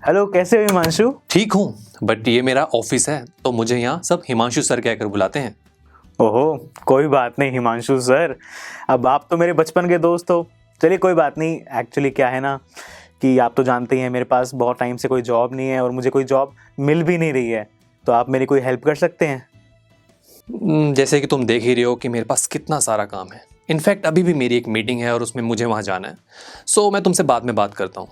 Hello, कैसे हो हिमांशु? ठीक हूँ, बट ये मेरा ऑफिस है तो मुझे यहाँ सब हिमांशु सर कहकर बुलाते हैं। ओहो, कोई बात नहीं हिमांशु सर। अब आप तो मेरे बचपन के दोस्त हो। चलिए कोई बात नहीं। एक्चुअली क्या है ना कि आप तो जानते ही हैं मेरे पास बहुत टाइम से कोई जॉब नहीं है और मुझे कोई जॉब मिल भी नहीं रही है। तो आप मेरी कोई हेल्प कर सकते हैं? जैसे कि तुम देख ही रहे हो कि मेरे पास कितना सारा काम है। इनफैक्ट अभी भी मेरी एक मीटिंग है और उसमें मुझे वहाँ जाना है। सो मैं तुमसे बाद में बात करता हूँ।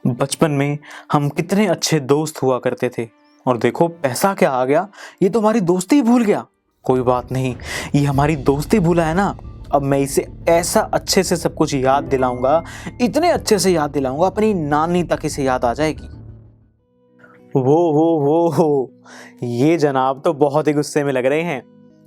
बचपन में हम कितने अच्छे दोस्त हुआ करते थे और देखो पैसा क्या आ गया, ये तो हमारी दोस्ती ही भूल गया। कोई बात नहीं, ये हमारी दोस्ती भूला है ना। अब मैं इसे ऐसा अच्छे से सब कुछ याद दिलाऊंगा, इतने अच्छे से याद दिलाऊंगा, अपनी नानी तक इसे याद आ जाएगी। वो ये जनाब तो बहुत ही गुस्से में लग रहे हैं।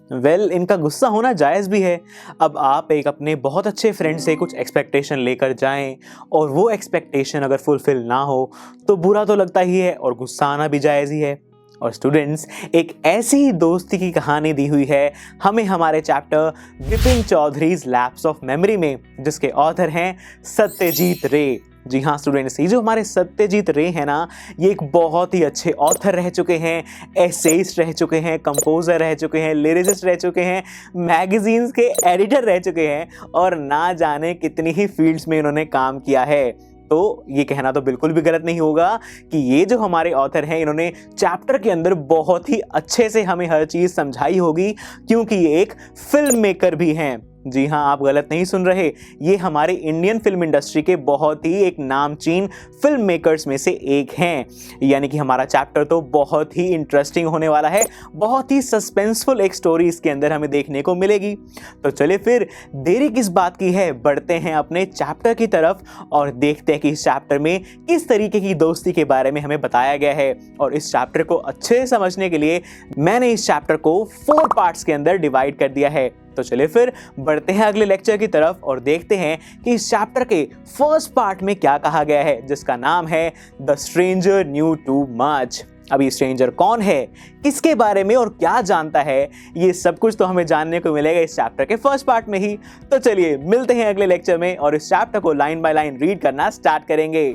इनका गुस्सा होना जायज़ भी है। अब आप एक अपने बहुत अच्छे फ्रेंड से कुछ एक्सपेक्टेशन लेकर जाएं और वो एक्सपेक्टेशन अगर फुलफिल ना हो तो बुरा तो लगता ही है और गुस्सा आना भी जायज़ ही है। और स्टूडेंट्स, एक ऐसी ही दोस्ती की कहानी दी हुई है हमें हमारे chapter Vipin Chaudhary's lapse of memory में, जिसके ऑथर हैं सत्यजीत रे। जी हाँ स्टूडेंट्स, ये जो हमारे सत्यजीत रे हैं ना, ये एक बहुत ही अच्छे ऑथर रह चुके हैं, एसेइस्ट रह चुके हैं, कंपोजर रह चुके हैं, लिरिसिस्ट रह चुके हैं, मैगजीन्स के एडिटर रह चुके हैं और ना जाने कितनी ही फील्ड्स में इन्होंने काम किया है। तो ये कहना तो बिल्कुल भी गलत नहीं होगा कि ये जो हमारे ऑथर हैं, इन्होंने चैप्टर के अंदर बहुत ही अच्छे से हमें हर चीज़ समझाई होगी, क्योंकि ये एक फिल्म मेकर भी हैं। जी हाँ, आप गलत नहीं सुन रहे, ये हमारे इंडियन फिल्म इंडस्ट्री के बहुत ही एक नामचीन फिल्म मेकर्स में से एक हैं। यानी कि हमारा चैप्टर तो बहुत ही इंटरेस्टिंग होने वाला है, बहुत ही सस्पेंसफुल एक स्टोरी इसके अंदर हमें देखने को मिलेगी। तो चलिए फिर देरी किस बात की है, बढ़ते हैं अपने चैप्टर की तरफ और देखते हैं कि इस चैप्टर में किस तरीके की दोस्ती के बारे में हमें बताया गया है। और इस चैप्टर को अच्छे से समझने के लिए मैंने इस चैप्टर को 4 पार्ट्स के अंदर डिवाइड कर दिया है। तो चलिए फिर बढ़ते हैं अगले लेक्चर की तरफ और देखते हैं कि इस चैप्टर के फर्स्ट पार्ट में क्या कहा गया है, जिसका नाम है the stranger new too much. अब ये स्ट्रेंजर कौन है, किसके बारे में और क्या जानता है, ये सब कुछ तो हमें जानने को मिलेगा इस चैप्टर के फर्स्ट पार्ट में ही। तो चलिए मिलते हैं अगले लेक्चर में और इस चैप्टर को लाइन बाय लाइन रीड करना स्टार्ट करेंगे।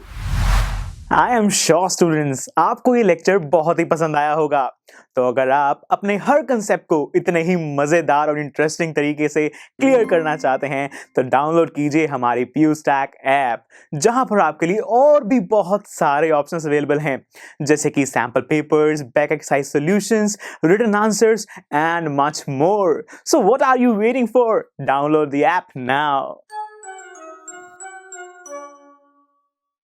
आई एम श्योर स्टूडेंट्स, आपको ये लेक्चर बहुत ही पसंद आया होगा। तो अगर आप अपने हर कंसेप्ट को इतने ही मज़ेदार और इंटरेस्टिंग तरीके से क्लियर करना चाहते हैं तो डाउनलोड कीजिए हमारी PuStack ऐप, जहां पर आपके लिए और भी बहुत सारे ऑप्शंस अवेलेबल हैं, जैसे कि sample papers, back exercise solutions, written answers and much more. So what are you waiting for? Download the app now.